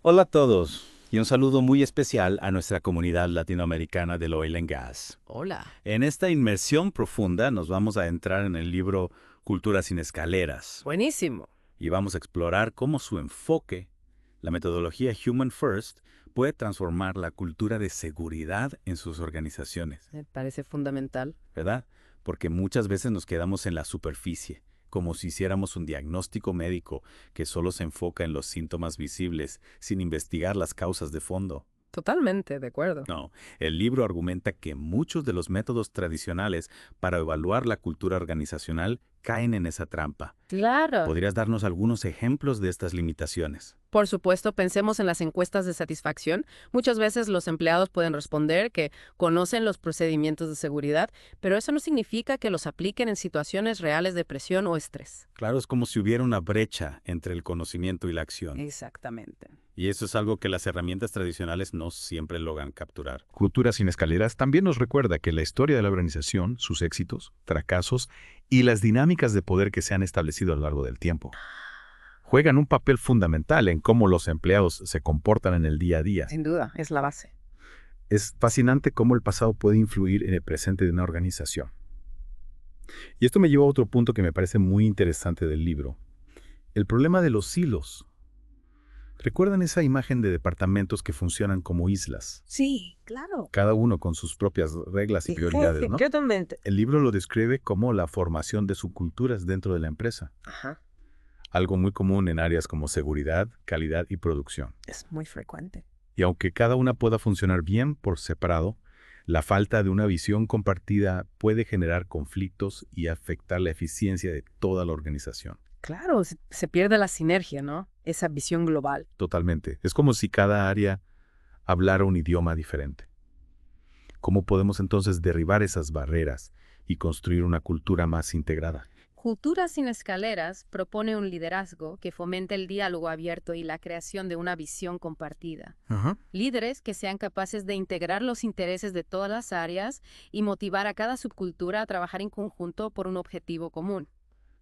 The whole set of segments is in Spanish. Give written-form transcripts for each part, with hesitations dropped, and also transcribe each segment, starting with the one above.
Hola a todos y un saludo muy especial a nuestra comunidad latinoamericana del oil and gas. Hola. En esta inmersión profunda nos vamos a entrar en el libro Cultura sin escaleras Buenísimo. y vamos a explorar cómo su enfoque, la metodología Human First, puede transformar la cultura de seguridad en sus organizaciones, Me parece fundamental. ¿verdad? Porque muchas veces nos quedamos en la superficie, como si hiciéramos un diagnóstico médico que solo se enfoca en los síntomas visibles, sin investigar las causas de fondo. Totalmente de acuerdo. No, el libro argumenta que muchos de los métodos tradicionales para evaluar la cultura organizacional caen en esa trampa. Claro. ¿Podrías darnos algunos ejemplos de estas limitaciones? Por supuesto, pensemos en las encuestas de satisfacción. Muchas veces los empleados pueden responder que conocen los procedimientos de seguridad, pero eso no significa que los apliquen en situaciones reales de presión o estrés. Claro, es como si hubiera una brecha entre el conocimiento y la acción. Exactamente. Y eso es algo que las herramientas tradicionales no siempre logran capturar. Cultura sin escaleras también nos recuerda que la historia de la organización, sus éxitos, fracasos y las dinámicas de poder que se han establecido a lo largo del tiempo juegan un papel fundamental en cómo los empleados se comportan en el día a día. Sin duda, es la base. Es fascinante cómo el pasado puede influir en el presente de una organización. Y esto me lleva a otro punto que me parece muy interesante del libro. El problema de los silos. ¿Recuerdan esa imagen de departamentos que funcionan como islas? Sí, claro. Cada uno con sus propias reglas y prioridades, ¿no? Totalmente. El libro lo describe como la formación de subculturas dentro de la empresa, Ajá. algo muy común en áreas como seguridad, calidad y producción. Es muy frecuente. Y aunque cada una pueda funcionar bien por separado, la falta de una visión compartida puede generar conflictos y afectar la eficiencia de toda la organización. Claro, se pierde la sinergia, ¿no? Esa visión global. Totalmente. Es como si cada área hablara un idioma diferente. ¿Cómo podemos entonces derribar esas barreras y construir una cultura más integrada? Cultura sin escaleras propone un liderazgo que fomente el diálogo abierto y la creación de una visión compartida. Líderes que sean capaces de integrar los intereses de todas las áreas y motivar a cada subcultura a trabajar en conjunto por un objetivo común.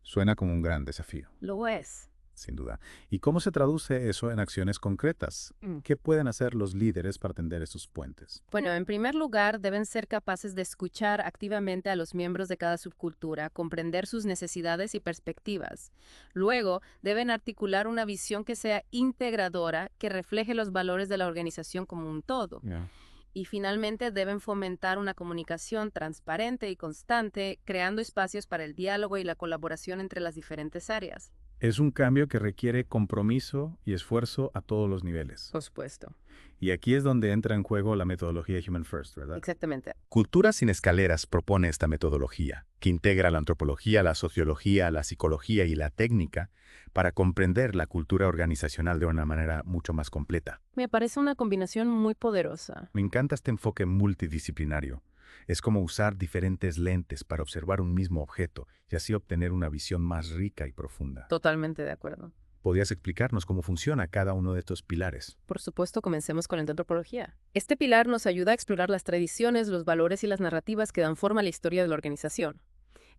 Suena como un gran desafío, Lo es. sin duda. ¿Y cómo se traduce eso en acciones concretas? ¿Qué pueden hacer los líderes para tender esos puentes? Bueno, en primer lugar, deben ser capaces de escuchar activamente a los miembros de cada subcultura, comprender sus necesidades y perspectivas. Luego, deben articular una visión que sea integradora, que refleje los valores de la organización como un todo. Ya. Y finalmente, deben fomentar una comunicación transparente y constante, creando espacios para el diálogo y la colaboración entre las diferentes áreas. Es un cambio que requiere compromiso y esfuerzo a todos los niveles. Por supuesto. Y aquí es donde entra en juego la metodología Human First, ¿verdad? Exactamente. Cultura sin escaleras propone esta metodología, que integra la antropología, la sociología, la psicología y la técnica para comprender la cultura organizacional de una manera mucho más completa. Me parece una combinación muy poderosa. Me encanta este enfoque multidisciplinario. Es como usar diferentes lentes para observar un mismo objeto y así obtener una visión más rica y profunda. Totalmente de acuerdo. ¿Podrías explicarnos cómo funciona cada uno de estos pilares? Por supuesto, comencemos con el de antropología. Este pilar nos ayuda a explorar las tradiciones, los valores y las narrativas que dan forma a la historia de la organización.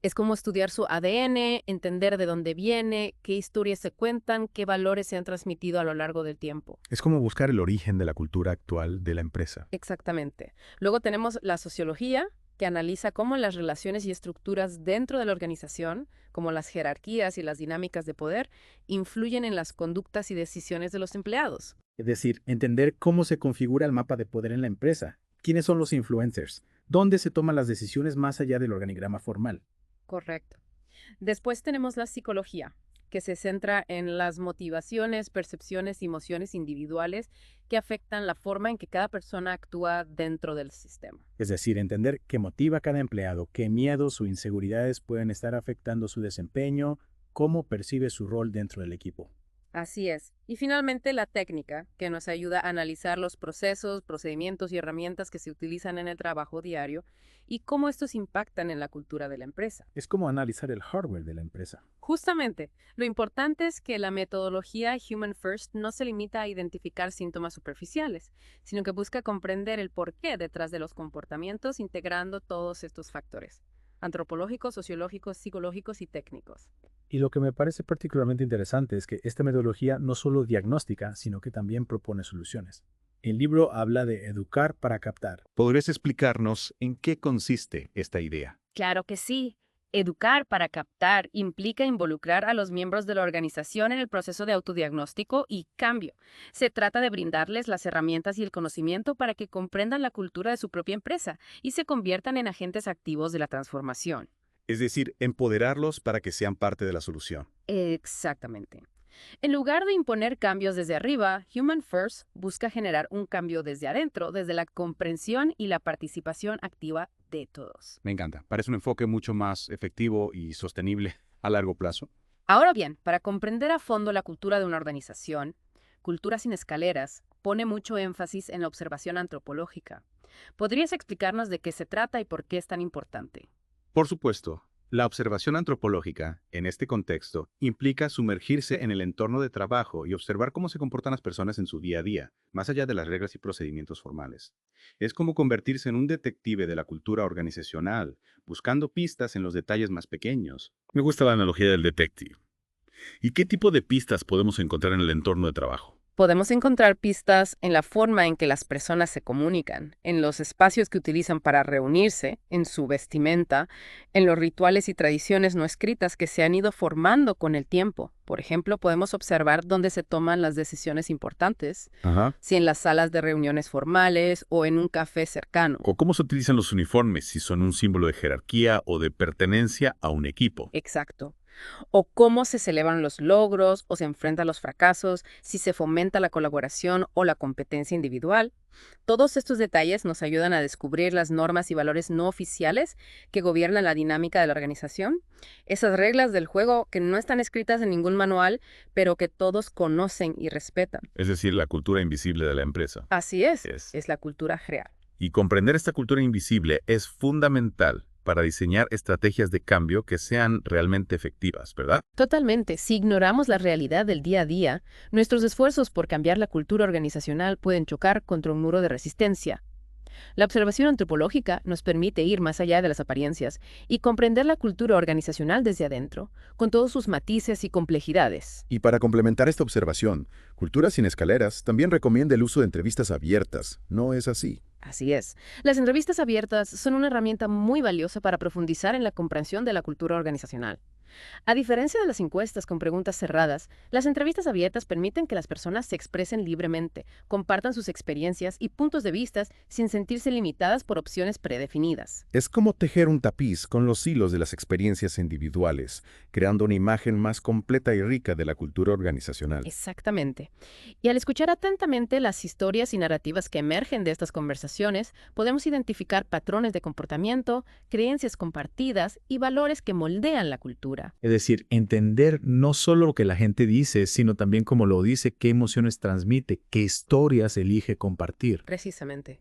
Es como estudiar su ADN, entender de dónde viene, qué historias se cuentan, qué valores se han transmitido a lo largo del tiempo. Es como buscar el origen de la cultura actual de la empresa. Exactamente. Luego tenemos la sociología, que analiza cómo las relaciones y estructuras dentro de la organización, como las jerarquías y las dinámicas de poder, influyen en las conductas y decisiones de los empleados. Es decir, entender cómo se configura el mapa de poder en la empresa, quiénes son los influencers, dónde se toman las decisiones más allá del organigrama formal. Correcto. Después tenemos la psicología, que se centra en las motivaciones, percepciones y emociones individuales que afectan la forma en que cada persona actúa dentro del sistema. Es decir, entender qué motiva a cada empleado, qué miedos o inseguridades pueden estar afectando su desempeño, cómo percibe su rol dentro del equipo. Así es. Y finalmente la técnica, que nos ayuda a analizar los procesos, procedimientos y herramientas que se utilizan en el trabajo diario y cómo estos impactan en la cultura de la empresa. Es como analizar el hardware de la empresa. Justamente, lo importante es que la metodología Human First no se limita a identificar síntomas superficiales, sino que busca comprender el porqué detrás de los comportamientos integrando todos estos factores. antropológicos, sociológicos, psicológicos y técnicos. Y lo que me parece particularmente interesante es que esta metodología no solo diagnostica, sino que también propone soluciones. El libro habla de educar para captar. ¿Podrías explicarnos en qué consiste esta idea? Claro que sí. Educar para captar implica involucrar a los miembros de la organización en el proceso de autodiagnóstico y cambio. Se trata de brindarles las herramientas y el conocimiento para que comprendan la cultura de su propia empresa y se conviertan en agentes activos de la transformación. Es decir, empoderarlos para que sean parte de la solución. Exactamente. En lugar de imponer cambios desde arriba, Human First busca generar un cambio desde adentro, desde la comprensión y la participación activa de todos. Me encanta. Parece un enfoque mucho más efectivo y sostenible a largo plazo. Ahora bien, para comprender a fondo la cultura de una organización, Cultura sin escaleras pone mucho énfasis en la observación antropológica. ¿Podrías explicarnos de qué se trata y por qué es tan importante? Por supuesto, la observación antropológica, en este contexto, implica sumergirse en el entorno de trabajo y observar cómo se comportan las personas en su día a día, más allá de las reglas y procedimientos formales. Es como convertirse en un detective de la cultura organizacional, buscando pistas en los detalles más pequeños. Me gusta la analogía del detective. ¿Y qué tipo de pistas podemos encontrar en el entorno de trabajo? Podemos encontrar pistas en la forma en que las personas se comunican, en los espacios que utilizan para reunirse, en su vestimenta, en los rituales y tradiciones no escritas que se han ido formando con el tiempo. Por ejemplo, podemos observar dónde se toman las decisiones importantes, si en las salas de reuniones formales o en un café cercano. ¿O cómo se utilizan los uniformes, si son un símbolo de jerarquía o de pertenencia a un equipo? Exacto. O cómo se celebran los logros o se enfrentan los fracasos, si se fomenta la colaboración o la competencia individual. Todos estos detalles nos ayudan a descubrir las normas y valores no oficiales que gobiernan la dinámica de la organización. Esas reglas del juego que no están escritas en ningún manual, pero que todos conocen y respetan. Es decir, la cultura invisible de la empresa. Así es la cultura real. Y comprender esta cultura invisible es fundamental para diseñar estrategias de cambio que sean realmente efectivas, ¿verdad? Totalmente. Si ignoramos la realidad del día a día, nuestros esfuerzos por cambiar la cultura organizacional pueden chocar contra un muro de resistencia. La observación antropológica nos permite ir más allá de las apariencias y comprender la cultura organizacional desde adentro, con todos sus matices y complejidades. Y para complementar esta observación, Cultura sin escaleras también recomienda el uso de entrevistas abiertas. ¿No es así? Así es. Las entrevistas abiertas son una herramienta muy valiosa para profundizar en la comprensión de la cultura organizacional. A diferencia de las encuestas con preguntas cerradas, las entrevistas abiertas permiten que las personas se expresen libremente, compartan sus experiencias y puntos de vista sin sentirse limitadas por opciones predefinidas. Es como tejer un tapiz con los hilos de las experiencias individuales, creando una imagen más completa y rica de la cultura organizacional. Exactamente. Y al escuchar atentamente las historias y narrativas que emergen de estas conversaciones, podemos identificar patrones de comportamiento, creencias compartidas y valores que moldean la cultura. Es decir, entender no solo lo que la gente dice, sino también cómo lo dice, qué emociones transmite, qué historias elige compartir. Precisamente.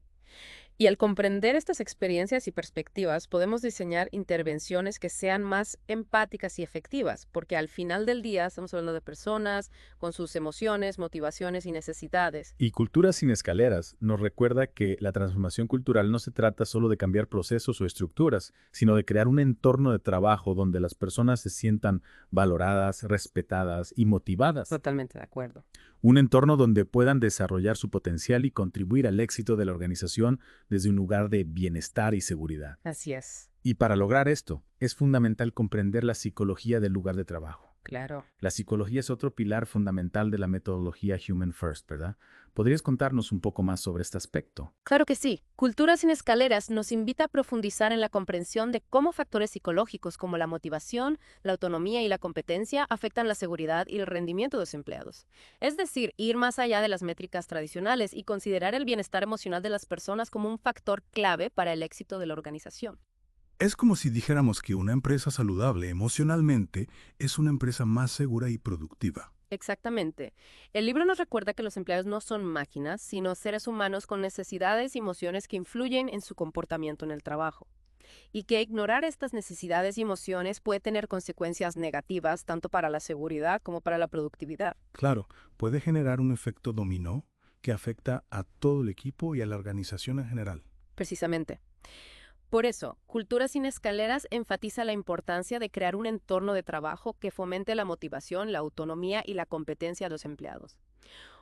Y al comprender estas experiencias y perspectivas, podemos diseñar intervenciones que sean más empáticas y efectivas, porque al final del día estamos hablando de personas con sus emociones, motivaciones y necesidades. Y Cultura sin escaleras nos recuerda que la transformación cultural no se trata solo de cambiar procesos o estructuras, sino de crear un entorno de trabajo donde las personas se sientan valoradas, respetadas y motivadas. Totalmente de acuerdo. Un entorno donde puedan desarrollar su potencial y contribuir al éxito de la organización desde un lugar de bienestar y seguridad. Así es. Y para lograr esto, es fundamental comprender la psicología del lugar de trabajo. Claro. La psicología es otro pilar fundamental de la metodología Human First, ¿verdad? ¿Podrías contarnos un poco más sobre este aspecto? Claro que sí. Cultura sin escaleras nos invita a profundizar en la comprensión de cómo factores psicológicos como la motivación, la autonomía y la competencia afectan la seguridad y el rendimiento de los empleados. Es decir, ir más allá de las métricas tradicionales y considerar el bienestar emocional de las personas como un factor clave para el éxito de la organización. Es como si dijéramos que una empresa saludable emocionalmente es una empresa más segura y productiva. Exactamente. El libro nos recuerda que los empleados no son máquinas, sino seres humanos con necesidades y emociones que influyen en su comportamiento en el trabajo. Y que ignorar estas necesidades y emociones puede tener consecuencias negativas tanto para la seguridad como para la productividad. Claro, puede generar un efecto dominó que afecta a todo el equipo y a la organización en general. Precisamente. Por eso, Cultura sin Escaleras enfatiza la importancia de crear un entorno de trabajo que fomente la motivación, la autonomía y la competencia de los empleados.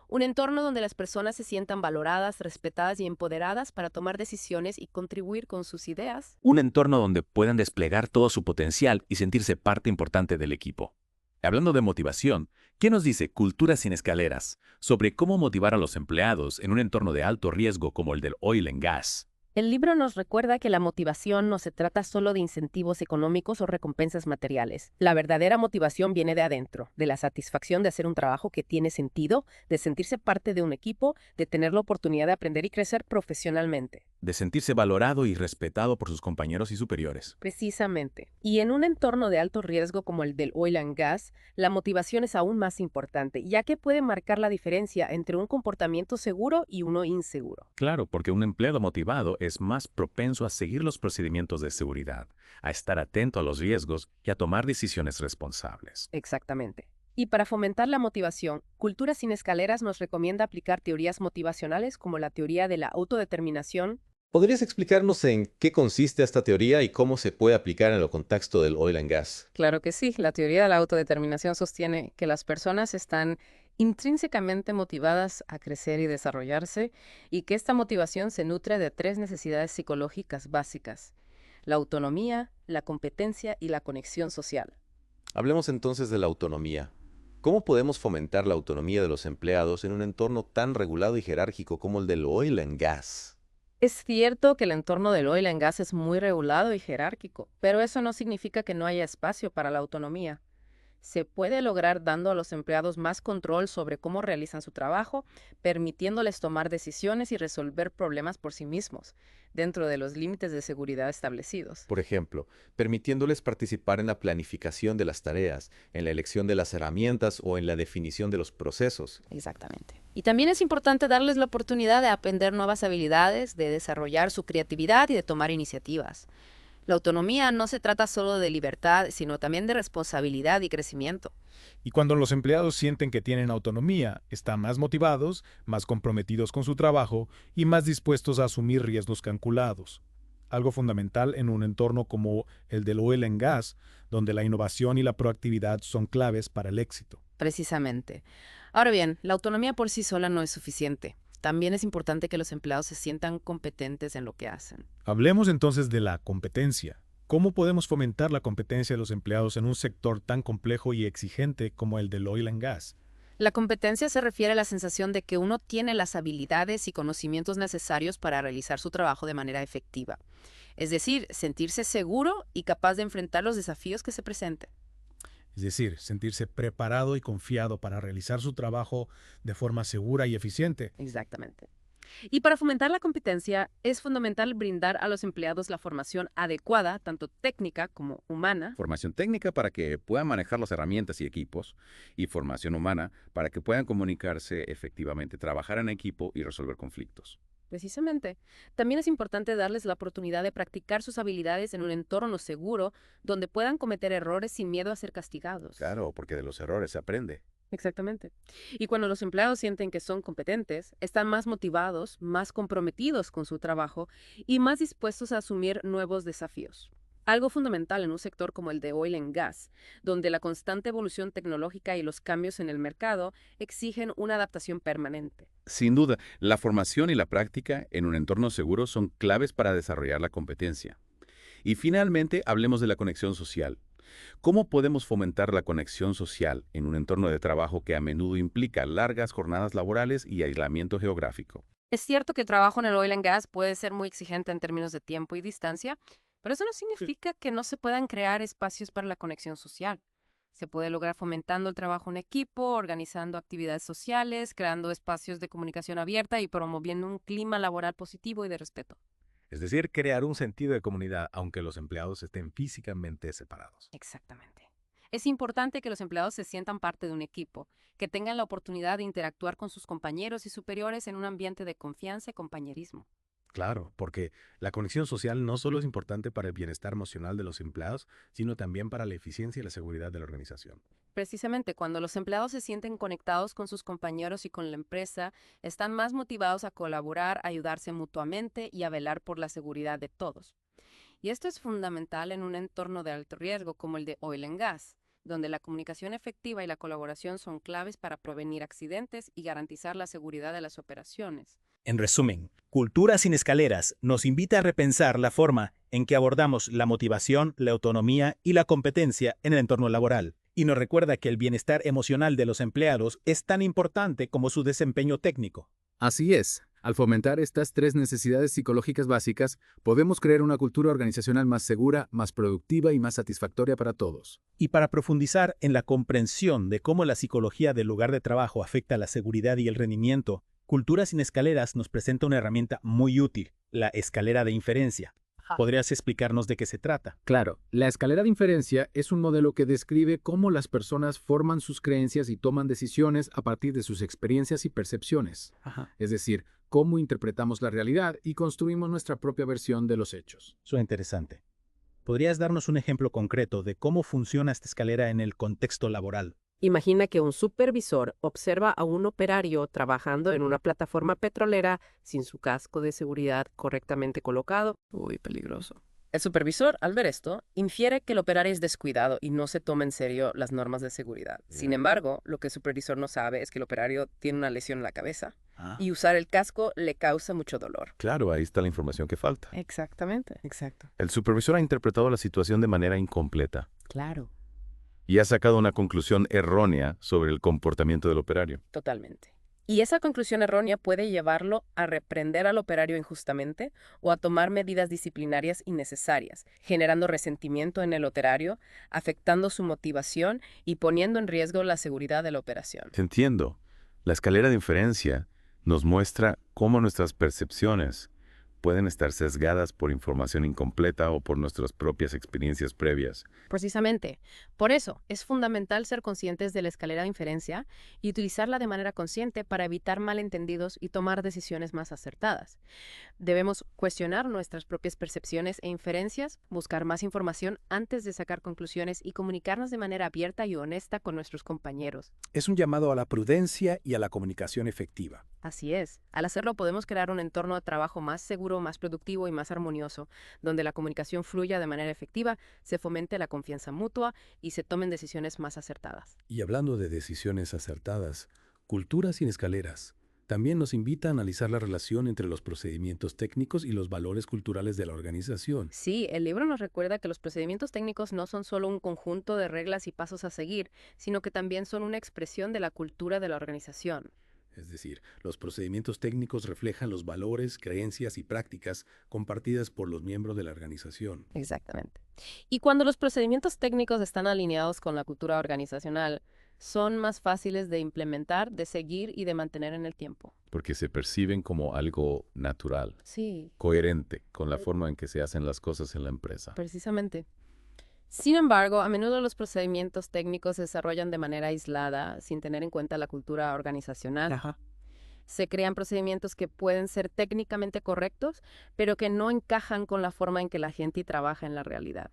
Un entorno donde las personas se sientan valoradas, respetadas y empoderadas para tomar decisiones y contribuir con sus ideas. Un entorno donde puedan desplegar todo su potencial y sentirse parte importante del equipo. Hablando de motivación, ¿qué nos dice Cultura sin Escaleras sobre cómo motivar a los empleados en un entorno de alto riesgo como el del oil and gas? El libro nos recuerda que la motivación no se trata solo de incentivos económicos o recompensas materiales. La verdadera motivación viene de adentro, de la satisfacción de hacer un trabajo que tiene sentido, de sentirse parte de un equipo, de tener la oportunidad de aprender y crecer profesionalmente. De sentirse valorado y respetado por sus compañeros y superiores. Precisamente. Y en un entorno de alto riesgo como el del oil and gas, la motivación es aún más importante, ya que puede marcar la diferencia entre un comportamiento seguro y uno inseguro. Claro, porque un empleado motivado es más propenso a seguir los procedimientos de seguridad, a estar atento a los riesgos y a tomar decisiones responsables. Exactamente. Y para fomentar la motivación, Cultura sin Escaleras nos recomienda aplicar teorías motivacionales como la teoría de la autodeterminación. ¿Podrías explicarnos en qué consiste esta teoría y cómo se puede aplicar en el contexto del oil and gas? Claro que sí. La teoría de la autodeterminación sostiene que las personas están intrínsecamente motivadas a crecer y desarrollarse y que esta motivación se nutre de 3 necesidades psicológicas básicas: la autonomía, la competencia y la conexión social. Hablemos entonces de la autonomía. ¿Cómo podemos fomentar la autonomía de los empleados en un entorno tan regulado y jerárquico como el del oil and gas? Es cierto que el entorno del oil and gas es muy regulado y jerárquico, pero eso no significa que no haya espacio para la autonomía. Se puede lograr dando a los empleados más control sobre cómo realizan su trabajo, permitiéndoles tomar decisiones y resolver problemas por sí mismos, dentro de los límites de seguridad establecidos. Por ejemplo, permitiéndoles participar en la planificación de las tareas, en la elección de las herramientas o en la definición de los procesos. Exactamente. Y también es importante darles la oportunidad de aprender nuevas habilidades, de desarrollar su creatividad y de tomar iniciativas. La autonomía no se trata solo de libertad, sino también de responsabilidad y crecimiento. Y cuando los empleados sienten que tienen autonomía, están más motivados, más comprometidos con su trabajo y más dispuestos a asumir riesgos calculados. Algo fundamental en un entorno como el del oil and gas, donde la innovación y la proactividad son claves para el éxito. Precisamente. Ahora bien, la autonomía por sí sola no es suficiente. También es importante que los empleados se sientan competentes en lo que hacen. Hablemos entonces de la competencia. ¿Cómo podemos fomentar la competencia de los empleados en un sector tan complejo y exigente como el del oil and gas? La competencia se refiere a la sensación de que uno tiene las habilidades y conocimientos necesarios para realizar su trabajo de manera efectiva. Es decir, sentirse seguro y capaz de enfrentar los desafíos que se presenten. Es decir, sentirse preparado y confiado para realizar su trabajo de forma segura y eficiente. Exactamente. Y para fomentar la competencia, es fundamental brindar a los empleados la formación adecuada, tanto técnica como humana. Formación técnica para que puedan manejar las herramientas y equipos, y formación humana para que puedan comunicarse efectivamente, trabajar en equipo y resolver conflictos. Precisamente. También es importante darles la oportunidad de practicar sus habilidades en un entorno seguro, donde puedan cometer errores sin miedo a ser castigados. Claro, porque de los errores se aprende. Exactamente. Y cuando los empleados sienten que son competentes, están más motivados, más comprometidos con su trabajo y más dispuestos a asumir nuevos desafíos. Algo fundamental en un sector como el de oil and gas, donde la constante evolución tecnológica y los cambios en el mercado exigen una adaptación permanente. Sin duda, la formación y la práctica en un entorno seguro son claves para desarrollar la competencia. Y finalmente, hablemos de la conexión social. ¿Cómo podemos fomentar la conexión social en un entorno de trabajo que a menudo implica largas jornadas laborales y aislamiento geográfico? Es cierto que el trabajo en el oil and gas puede ser muy exigente en términos de tiempo y distancia, pero eso no significa que no se puedan crear espacios para la conexión social. Se puede lograr fomentando el trabajo en equipo, organizando actividades sociales, creando espacios de comunicación abierta y promoviendo un clima laboral positivo y de respeto. Es decir, crear un sentido de comunidad, aunque los empleados estén físicamente separados. Exactamente. Es importante que los empleados se sientan parte de un equipo, que tengan la oportunidad de interactuar con sus compañeros y superiores en un ambiente de confianza y compañerismo. Claro, porque la conexión social no solo es importante para el bienestar emocional de los empleados, sino también para la eficiencia y la seguridad de la organización. Precisamente, cuando los empleados se sienten conectados con sus compañeros y con la empresa, están más motivados a colaborar, a ayudarse mutuamente y a velar por la seguridad de todos. Y esto es fundamental en un entorno de alto riesgo como el de oil and gas, donde la comunicación efectiva y la colaboración son claves para prevenir accidentes y garantizar la seguridad de las operaciones. En resumen, Cultura sin escaleras nos invita a repensar la forma en que abordamos la motivación, la autonomía y la competencia en el entorno laboral. Y nos recuerda que el bienestar emocional de los empleados es tan importante como su desempeño técnico. Así es. Al fomentar estas 3 necesidades psicológicas básicas, podemos crear una cultura organizacional más segura, más productiva y más satisfactoria para todos. Y para profundizar en la comprensión de cómo la psicología del lugar de trabajo afecta la seguridad y el rendimiento, Cultura sin escaleras nos presenta una herramienta muy útil, la escalera de inferencia. ¿Podrías explicarnos de qué se trata? Claro, la escalera de inferencia es un modelo que describe cómo las personas forman sus creencias y toman decisiones a partir de sus experiencias y percepciones. Es decir, cómo interpretamos la realidad y construimos nuestra propia versión de los hechos. Suena interesante. ¿Podrías darnos un ejemplo concreto de cómo funciona esta escalera en el contexto laboral? Imagina que un supervisor observa a un operario trabajando en una plataforma petrolera sin su casco de seguridad correctamente colocado. Uy, peligroso. El supervisor, al ver esto, infiere que el operario es descuidado y no se toma en serio las normas de seguridad. Sin embargo, lo que el supervisor no sabe es que el operario tiene una lesión en la cabeza y usar el casco le causa mucho dolor. Claro, ahí está la información que falta. Exactamente. Exacto. El supervisor ha interpretado la situación de manera incompleta. Claro. Y ha sacado una conclusión errónea sobre el comportamiento del operario. Totalmente. Y esa conclusión errónea puede llevarlo a reprender al operario injustamente o a tomar medidas disciplinarias innecesarias, generando resentimiento en el operario, afectando su motivación y poniendo en riesgo la seguridad de la operación. Te entiendo. La escalera de inferencia nos muestra cómo nuestras percepciones pueden estar sesgadas por información incompleta o por nuestras propias experiencias previas. Precisamente. Por eso, es fundamental ser conscientes de la escalera de inferencia y utilizarla de manera consciente para evitar malentendidos y tomar decisiones más acertadas. Debemos cuestionar nuestras propias percepciones e inferencias, buscar más información antes de sacar conclusiones y comunicarnos de manera abierta y honesta con nuestros compañeros. Es un llamado a la prudencia y a la comunicación efectiva. Así es. Al hacerlo podemos crear un entorno de trabajo más seguro, más productivo y más armonioso, donde la comunicación fluya de manera efectiva, se fomente la confianza mutua y se tomen decisiones más acertadas. Y hablando de decisiones acertadas, Cultura sin escaleras también nos invita a analizar la relación entre los procedimientos técnicos y los valores culturales de la organización. Sí, el libro nos recuerda que los procedimientos técnicos no son solo un conjunto de reglas y pasos a seguir, sino que también son una expresión de la cultura de la organización. Es decir, los procedimientos técnicos reflejan los valores, creencias y prácticas compartidas por los miembros de la organización. Exactamente. Y cuando los procedimientos técnicos están alineados con la cultura organizacional, son más fáciles de implementar, de seguir y de mantener en el tiempo. Porque se perciben como algo natural, Sí, coherente con la forma en que se hacen las cosas en la empresa. precisamente. Sin embargo, a menudo los procedimientos técnicos se desarrollan de manera aislada, sin tener en cuenta la cultura organizacional. Se crean procedimientos que pueden ser técnicamente correctos, pero que no encajan con la forma en que la gente trabaja en la realidad.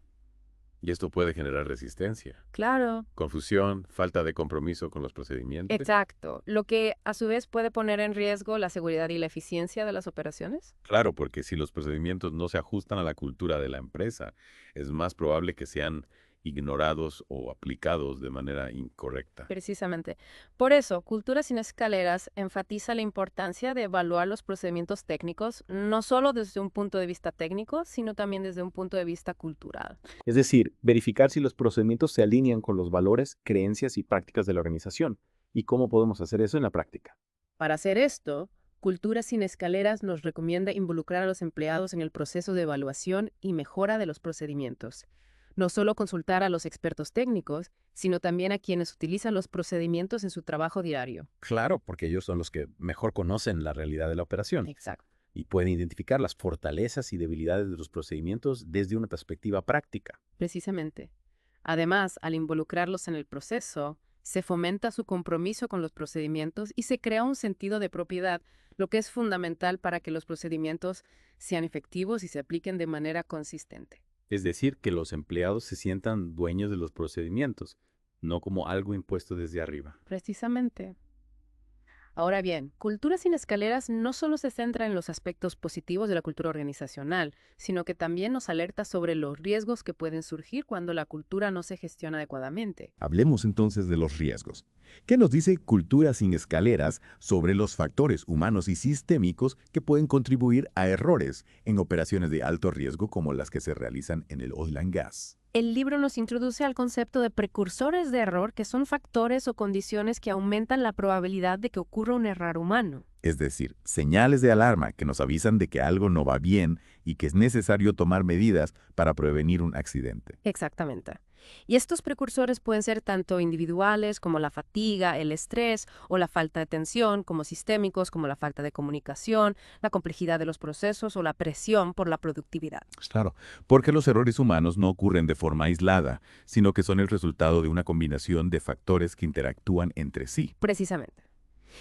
Y esto puede generar resistencia, Claro. confusión, falta de compromiso con los procedimientos. Exacto. Lo que a su vez puede poner en riesgo la seguridad y la eficiencia de las operaciones. Claro, porque si los procedimientos no se ajustan a la cultura de la empresa, es más probable que sean ignorados o aplicados de manera incorrecta. Precisamente. Por eso, Cultura sin escaleras enfatiza la importancia de evaluar los procedimientos técnicos, no solo desde un punto de vista técnico, sino también desde un punto de vista cultural. Es decir, verificar si los procedimientos se alinean con los valores, creencias y prácticas de la organización. ¿Y cómo podemos hacer eso en la práctica? Para hacer esto, Cultura sin escaleras nos recomienda involucrar a los empleados en el proceso de evaluación y mejora de los procedimientos. No solo consultar a los expertos técnicos, sino también a quienes utilizan los procedimientos en su trabajo diario. Claro, porque ellos son los que mejor conocen la realidad de la operación Exacto. y pueden identificar las fortalezas y debilidades de los procedimientos desde una perspectiva práctica. Precisamente. Además, al involucrarlos en el proceso, se fomenta su compromiso con los procedimientos y se crea un sentido de propiedad, lo que es fundamental para que los procedimientos sean efectivos y se apliquen de manera consistente. Es decir, que los empleados se sientan dueños de los procedimientos, no como algo impuesto desde arriba. Precisamente. Ahora bien, Cultura sin escaleras no solo se centra en los aspectos positivos de la cultura organizacional, sino que también nos alerta sobre los riesgos que pueden surgir cuando la cultura no se gestiona adecuadamente. Hablemos entonces de los riesgos. ¿Qué nos dice Cultura sin escaleras sobre los factores humanos y sistémicos que pueden contribuir a errores en operaciones de alto riesgo como las que se realizan en el oil and gas? El libro nos introduce al concepto de precursores de error, que son factores o condiciones que aumentan la probabilidad de que ocurra un error humano. Es decir, señales de alarma que nos avisan de que algo no va bien y que es necesario tomar medidas para prevenir un accidente. Exactamente. Y estos precursores pueden ser tanto individuales como la fatiga, el estrés o la falta de atención, como sistémicos como la falta de comunicación, la complejidad de los procesos o la presión por la productividad. Claro, porque los errores humanos no ocurren de forma aislada, sino que son el resultado de una combinación de factores que interactúan entre sí. Precisamente.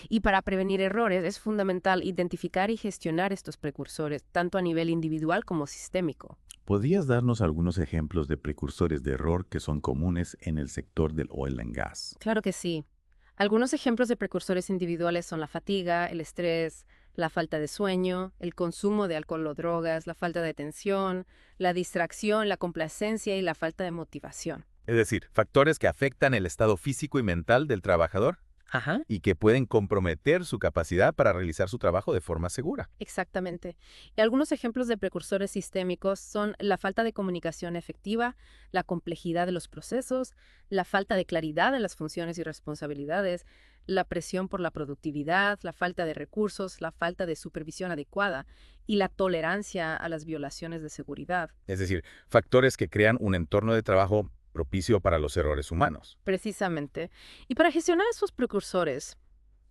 Y para prevenir errores es fundamental identificar y gestionar estos precursores, tanto a nivel individual como sistémico. ¿Podrías darnos algunos ejemplos de precursores de error que son comunes en el sector del oil and gas? Claro que sí. Algunos ejemplos de precursores individuales son la fatiga, el estrés, la falta de sueño, el consumo de alcohol o drogas, la falta de atención, la distracción, la complacencia y la falta de motivación. Es decir, factores que afectan el estado físico y mental del trabajador y que pueden comprometer su capacidad para realizar su trabajo de forma segura. Exactamente. Y algunos ejemplos de precursores sistémicos son la falta de comunicación efectiva, la complejidad de los procesos, la falta de claridad en las funciones y responsabilidades, la presión por la productividad, la falta de recursos, la falta de supervisión adecuada y la tolerancia a las violaciones de seguridad. Es decir, factores que crean un entorno de trabajo propicio para los errores humanos. Precisamente. Y para gestionar esos precursores,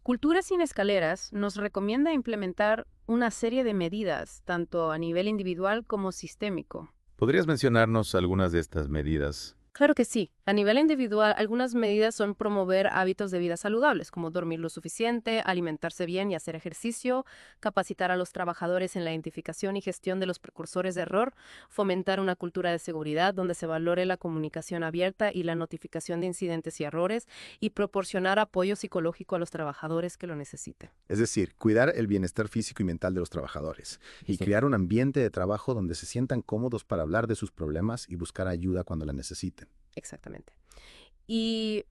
Cultura sin escaleras nos recomienda implementar una serie de medidas, tanto a nivel individual como sistémico. ¿Podrías mencionarnos algunas de estas medidas? Claro que sí. A nivel individual, algunas medidas son promover hábitos de vida saludables, como dormir lo suficiente, alimentarse bien y hacer ejercicio, capacitar a los trabajadores en la identificación y gestión de los precursores de error, fomentar una cultura de seguridad donde se valore la comunicación abierta y la notificación de incidentes y errores, y proporcionar apoyo psicológico a los trabajadores que lo necesiten. Es decir, cuidar el bienestar físico y mental de los trabajadores y crear un ambiente de trabajo donde se sientan cómodos para hablar de sus problemas y buscar ayuda cuando la necesiten. Exactamente. Y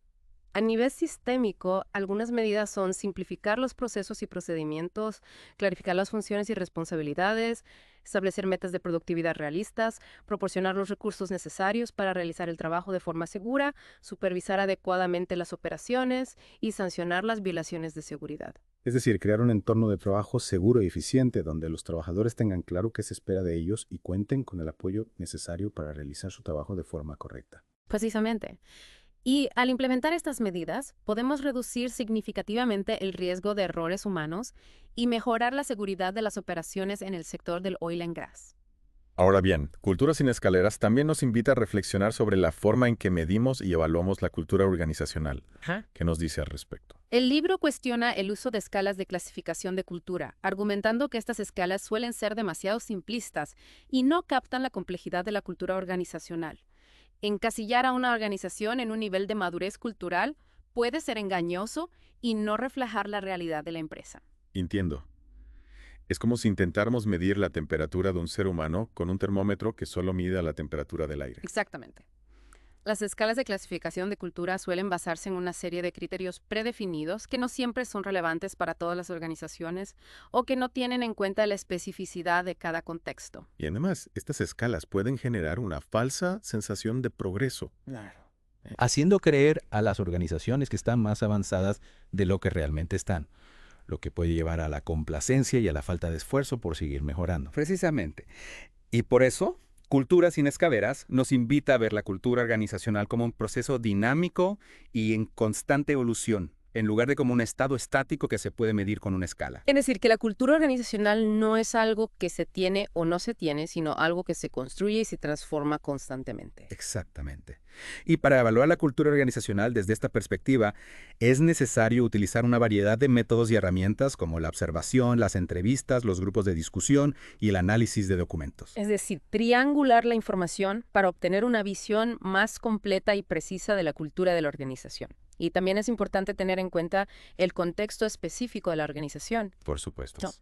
a nivel sistémico, algunas medidas son simplificar los procesos y procedimientos, clarificar las funciones y responsabilidades, establecer metas de productividad realistas, proporcionar los recursos necesarios para realizar el trabajo de forma segura, supervisar adecuadamente las operaciones y sancionar las violaciones de seguridad. Es decir, crear un entorno de trabajo seguro y eficiente donde los trabajadores tengan claro qué se espera de ellos y cuenten con el apoyo necesario para realizar su trabajo de forma correcta. Precisamente. Y al implementar estas medidas, podemos reducir significativamente el riesgo de errores humanos y mejorar la seguridad de las operaciones en el sector del oil and gas. Ahora bien, Cultura sin escaleras también nos invita a reflexionar sobre la forma en que medimos y evaluamos la cultura organizacional. ¿Qué nos dice al respecto? El libro cuestiona el uso de escalas de clasificación de cultura, argumentando que estas escalas suelen ser demasiado simplistas y no captan la complejidad de la cultura organizacional. Encasillar a una organización en un nivel de madurez cultural puede ser engañoso y no reflejar la realidad de la empresa. Entiendo. Es como si intentáramos medir la temperatura de un ser humano con un termómetro que solo mide la temperatura del aire. Exactamente. Las escalas de clasificación de cultura suelen basarse en una serie de criterios predefinidos que no siempre son relevantes para todas las organizaciones o que no tienen en cuenta la especificidad de cada contexto. Y además, estas escalas pueden generar una falsa sensación de progreso. Haciendo creer a las organizaciones que están más avanzadas de lo que realmente están, lo que puede llevar a la complacencia y a la falta de esfuerzo por seguir mejorando. Precisamente. Y por eso, Cultura sin escaleras nos invita a ver la cultura organizacional como un proceso dinámico y en constante evolución, en lugar de como un estado estático que se puede medir con una escala. Es decir, que la cultura organizacional no es algo que se tiene o no se tiene, sino algo que se construye y se transforma constantemente. Exactamente. Y para evaluar la cultura organizacional desde esta perspectiva, es necesario utilizar una variedad de métodos y herramientas como la observación, las entrevistas, los grupos de discusión y el análisis de documentos. Es decir, triangular la información para obtener una visión más completa y precisa de la cultura de la organización. Y también es importante tener en cuenta el contexto específico de la organización. Por supuesto. No.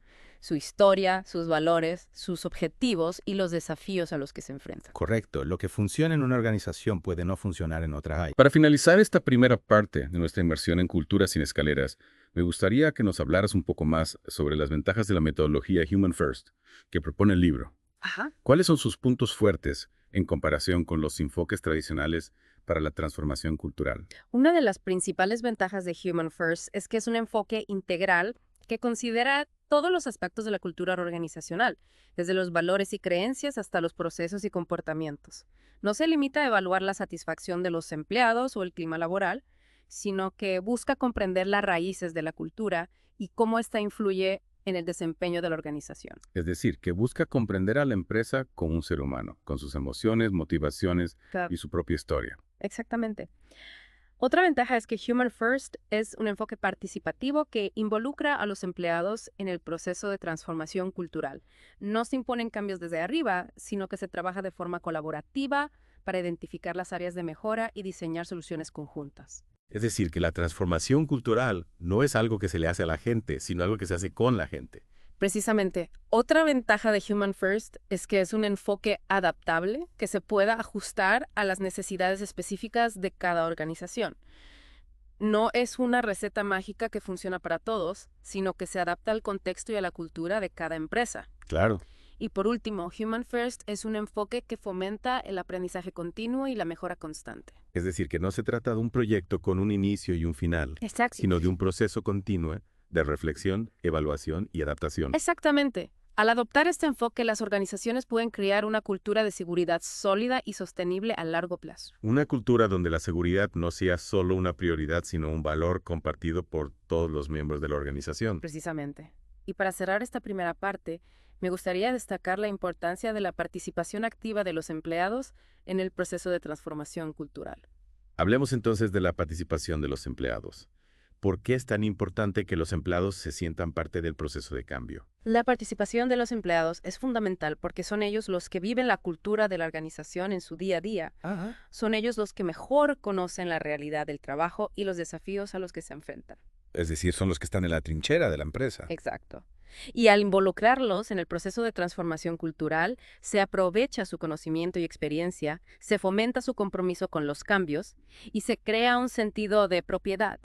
Su historia, sus valores, sus objetivos y los desafíos a los que se enfrentan. Correcto. Lo que funciona en una organización puede no funcionar en otra área. Para finalizar esta primera parte de nuestra inmersión en Cultura sin Escaleras, me gustaría que nos hablaras un poco más sobre las ventajas de la metodología Human First que propone el libro. Ajá. ¿Cuáles son sus puntos fuertes en comparación con los enfoques tradicionales para la transformación cultural? Una de las principales ventajas de Human First es que es un enfoque integral que considera todos los aspectos de la cultura organizacional, desde los valores y creencias hasta los procesos y comportamientos. No se limita a evaluar la satisfacción de los empleados o el clima laboral, sino que busca comprender las raíces de la cultura y cómo ésta influye en el desempeño de la organización. Es decir, que busca comprender a la empresa como un ser humano, con sus emociones, motivaciones y su propia historia. Exactamente. Otra ventaja es que Human First es un enfoque participativo que involucra a los empleados en el proceso de transformación cultural. No se imponen cambios desde arriba, sino que se trabaja de forma colaborativa para identificar las áreas de mejora y diseñar soluciones conjuntas. Es decir, que la transformación cultural no es algo que se le hace a la gente, sino algo que se hace con la gente. Precisamente, otra ventaja de Human First es que es un enfoque adaptable que se pueda ajustar a las necesidades específicas de cada organización. No es una receta mágica que funciona para todos, sino que se adapta al contexto y a la cultura de cada empresa. Claro. Y por último, Human First es un enfoque que fomenta el aprendizaje continuo y la mejora constante. Es decir, que no se trata de un proyecto con un inicio y un final, sino de un proceso continuo de reflexión, evaluación y adaptación. Exactamente. Al adoptar este enfoque, las organizaciones pueden crear una cultura de seguridad sólida y sostenible a largo plazo. Una cultura donde la seguridad no sea solo una prioridad, sino un valor compartido por todos los miembros de la organización. Precisamente. Y para cerrar esta primera parte, me gustaría destacar la importancia de la participación activa de los empleados en el proceso de transformación cultural. Hablemos entonces de la participación de los empleados. ¿Por qué es tan importante que los empleados se sientan parte del proceso de cambio? La participación de los empleados es fundamental porque son ellos los que viven la cultura de la organización en su día a día. Son ellos los que mejor conocen la realidad del trabajo y los desafíos a los que se enfrentan. Es decir, son los que están en la trinchera de la empresa. Exacto. Y al involucrarlos en el proceso de transformación cultural, se aprovecha su conocimiento y experiencia, se fomenta su compromiso con los cambios y se crea un sentido de propiedad.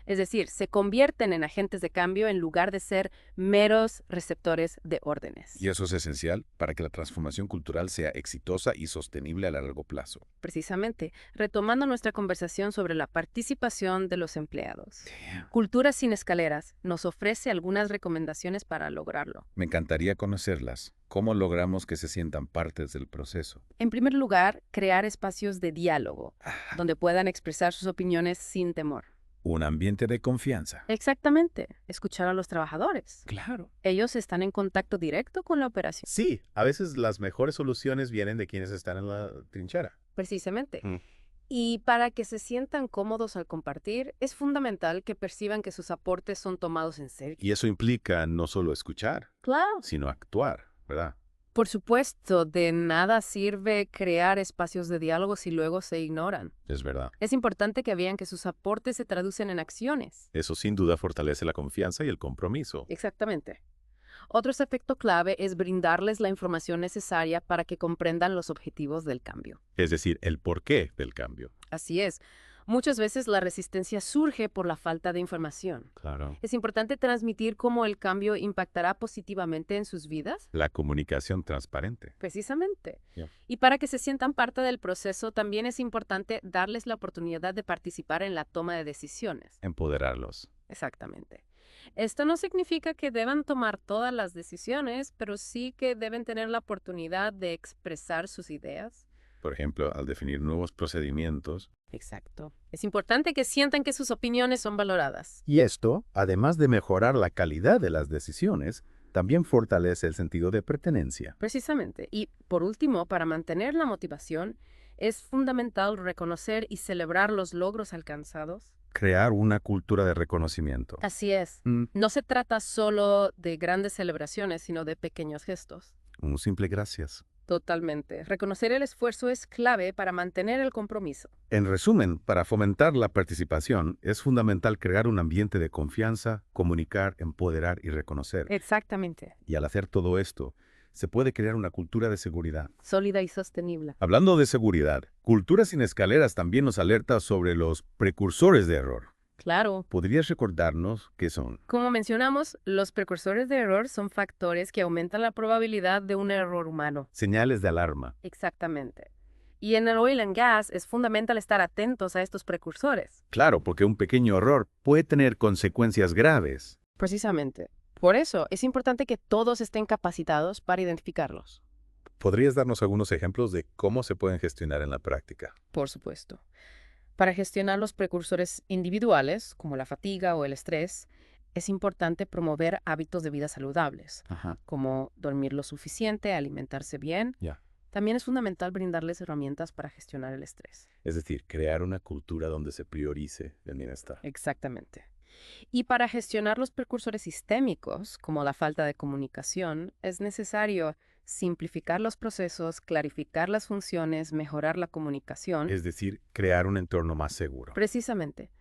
Es decir, se convierten en agentes de cambio en lugar de ser meros receptores de órdenes. Y eso es esencial para que la transformación cultural sea exitosa y sostenible a largo plazo. Precisamente, retomando nuestra conversación sobre la participación de los empleados. Cultura sin Escaleras nos ofrece algunas recomendaciones para lograrlo. Me encantaría conocerlas. ¿Cómo logramos que se sientan partes del proceso? En primer lugar, crear espacios de diálogo, donde puedan expresar sus opiniones sin temor. Un ambiente de confianza. Exactamente. Escuchar a los trabajadores. Claro. Ellos están en contacto directo con la operación. Sí, a veces las mejores soluciones vienen de quienes están en la trinchera. Precisamente. Y para que se sientan cómodos al compartir, es fundamental que perciban que sus aportes son tomados en serio. Y eso implica no solo escuchar, sino actuar, ¿verdad? Por supuesto, de nada sirve crear espacios de diálogo si luego se ignoran. Es verdad. Es importante que vean que sus aportes se traducen en acciones. Eso sin duda fortalece la confianza y el compromiso. Exactamente. Otro aspecto clave es brindarles la información necesaria para que comprendan los objetivos del cambio. Es decir, el porqué del cambio. Así es. Muchas veces la resistencia surge por la falta de información. Claro. Es importante transmitir cómo el cambio impactará positivamente en sus vidas. La comunicación transparente. Precisamente. Y para que se sientan parte del proceso, también es importante darles la oportunidad de participar en la toma de decisiones. Empoderarlos. Exactamente. Esto no significa que deban tomar todas las decisiones, pero sí que deben tener la oportunidad de expresar sus ideas. Por ejemplo, al definir nuevos procedimientos. Exacto. Es importante que sientan que sus opiniones son valoradas. Y esto, además de mejorar la calidad de las decisiones, también fortalece el sentido de pertenencia. Precisamente. Y por último, para mantener la motivación, es fundamental reconocer y celebrar los logros alcanzados. Crear una cultura de reconocimiento. Así es. No se trata solo de grandes celebraciones, sino de pequeños gestos. Un simple gracias. Totalmente. Reconocer el esfuerzo es clave para mantener el compromiso. En resumen, para fomentar la participación, es fundamental crear un ambiente de confianza, comunicar, empoderar y reconocer. Exactamente. Y al hacer todo esto, se puede crear una cultura de seguridad. Sólida y sostenible. Hablando de seguridad, Cultura sin Escaleras también nos alerta sobre los precursores de error. Claro. ¿Podrías recordarnos qué son? Como mencionamos, los precursores de error son factores que aumentan la probabilidad de un error humano. Señales de alarma. Exactamente. Y en el oil and gas es fundamental estar atentos a estos precursores. Claro, porque un pequeño error puede tener consecuencias graves. Precisamente. Por eso es importante que todos estén capacitados para identificarlos. ¿Podrías darnos algunos ejemplos de cómo se pueden gestionar en la práctica? Por supuesto. Para gestionar los precursores individuales, como la fatiga o el estrés, es importante promover hábitos de vida saludables, como dormir lo suficiente, alimentarse bien. También es fundamental brindarles herramientas para gestionar el estrés. Es decir, crear una cultura donde se priorice el bienestar. Exactamente. Y para gestionar los precursores sistémicos, como la falta de comunicación, es necesario simplificar los procesos, clarificar las funciones, mejorar la comunicación. Es decir, crear un entorno más seguro. Precisamente.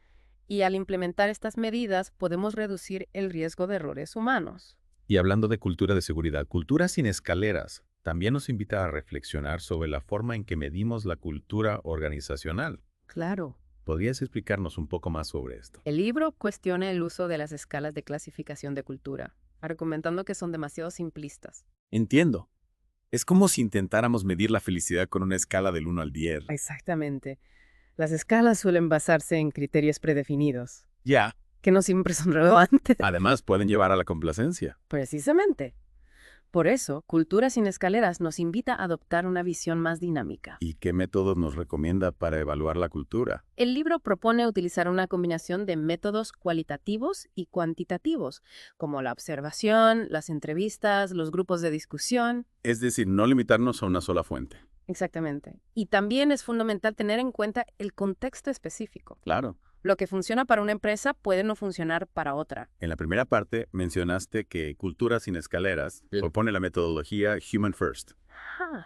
Y al implementar estas medidas podemos reducir el riesgo de errores humanos. Y hablando de cultura de seguridad, Cultura sin Escaleras también nos invita a reflexionar sobre la forma en que medimos la cultura organizacional. Claro. ¿Podrías explicarnos un poco más sobre esto? El libro cuestiona el uso de las escalas de clasificación de cultura, argumentando que son demasiado simplistas. Entiendo. Es como si intentáramos medir la felicidad con una escala del 1 al 10. Exactamente. Las escalas suelen basarse en criterios predefinidos. Ya. Que no siempre son relevantes. Además, pueden llevar a la complacencia. Precisamente. Por eso, Cultura sin Escaleras nos invita a adoptar una visión más dinámica. ¿Y qué métodos nos recomienda para evaluar la cultura? El libro propone utilizar una combinación de métodos cualitativos y cuantitativos, como la observación, las entrevistas, los grupos de discusión. Es decir, no limitarnos a una sola fuente. Exactamente. Y también es fundamental tener en cuenta el contexto específico. Claro. Lo que funciona para una empresa puede no funcionar para otra. En la primera parte mencionaste que Cultura sin Escaleras propone la metodología Human First.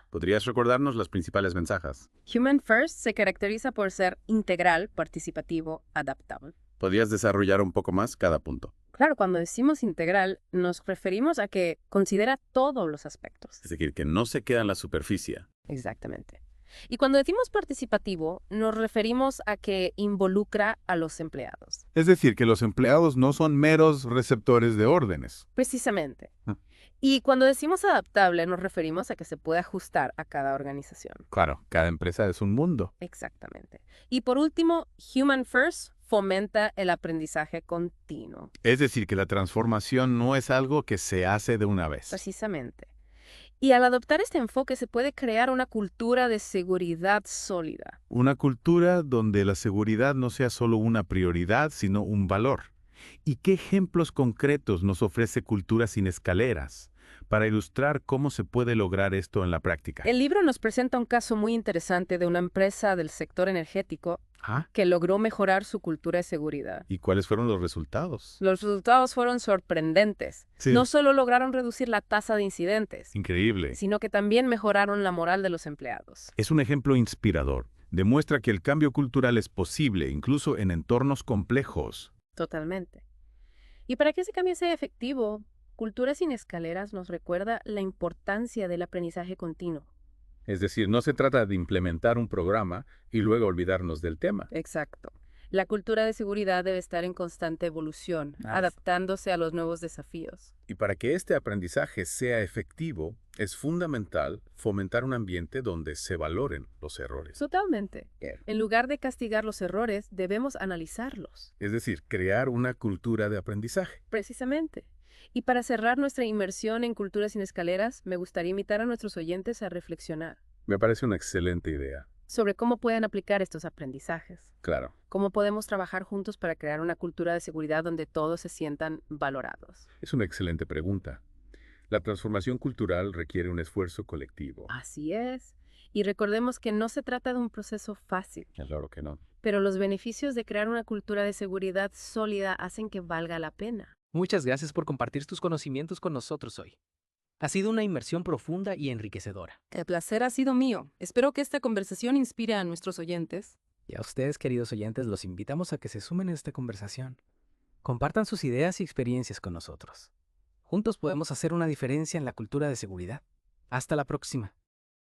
¿Podrías recordarnos las principales ventajas? Human First se caracteriza por ser integral, participativo, adaptable. ¿Podrías desarrollar un poco más cada punto? Claro, cuando decimos integral, nos referimos a que considera todos los aspectos. Es decir, que no se queda en la superficie. Exactamente. Y cuando decimos participativo, nos referimos a que involucra a los empleados. Es decir, que los empleados no son meros receptores de órdenes. Precisamente. Y cuando decimos adaptable, nos referimos a que se puede ajustar a cada organización. Claro, cada empresa es un mundo. Exactamente. Y por último, Human First fomenta el aprendizaje continuo. Es decir, que la transformación no es algo que se hace de una vez. Precisamente. Y al adoptar este enfoque se puede crear una cultura de seguridad sólida. Una cultura donde la seguridad no sea solo una prioridad, sino un valor. ¿Y qué ejemplos concretos nos ofrece Cultura sin Escaleras para ilustrar cómo se puede lograr esto en la práctica? El libro nos presenta un caso muy interesante de una empresa del sector energético que logró mejorar su cultura de seguridad. ¿Y cuáles fueron los resultados? Los resultados fueron sorprendentes. Sí. No solo lograron reducir la tasa de incidentes, Increíble. sino que también mejoraron la moral de los empleados. Es un ejemplo inspirador. Demuestra que el cambio cultural es posible, incluso en entornos complejos. Totalmente. Y para que ese cambio sea efectivo, Cultura sin Escaleras nos recuerda la importancia del aprendizaje continuo. Es decir, no se trata de implementar un programa y luego olvidarnos del tema. Exacto. La cultura de seguridad debe estar en constante evolución, adaptándose a los nuevos desafíos. Y para que este aprendizaje sea efectivo, es fundamental fomentar un ambiente donde se valoren los errores. Totalmente. En lugar de castigar los errores, debemos analizarlos. Es decir, crear una cultura de aprendizaje. Precisamente. Y para cerrar nuestra inmersión en Cultura sin Escaleras, me gustaría invitar a nuestros oyentes a reflexionar Me parece una excelente idea. sobre cómo pueden aplicar estos aprendizajes. Claro. Cómo podemos trabajar juntos para crear una cultura de seguridad donde todos se sientan valorados. Es una excelente pregunta. La transformación cultural requiere un esfuerzo colectivo. Así es. Y recordemos que no se trata de un proceso fácil, Claro que no. pero los beneficios de crear una cultura de seguridad sólida hacen que valga la pena. Muchas gracias por compartir tus conocimientos con nosotros hoy. Ha sido una inmersión profunda y enriquecedora. El placer ha sido mío. Espero que esta conversación inspire a nuestros oyentes. Y a ustedes, queridos oyentes, los invitamos a que se sumen a esta conversación. Compartan sus ideas y experiencias con nosotros. Juntos podemos hacer una diferencia en la cultura de seguridad. Hasta la próxima.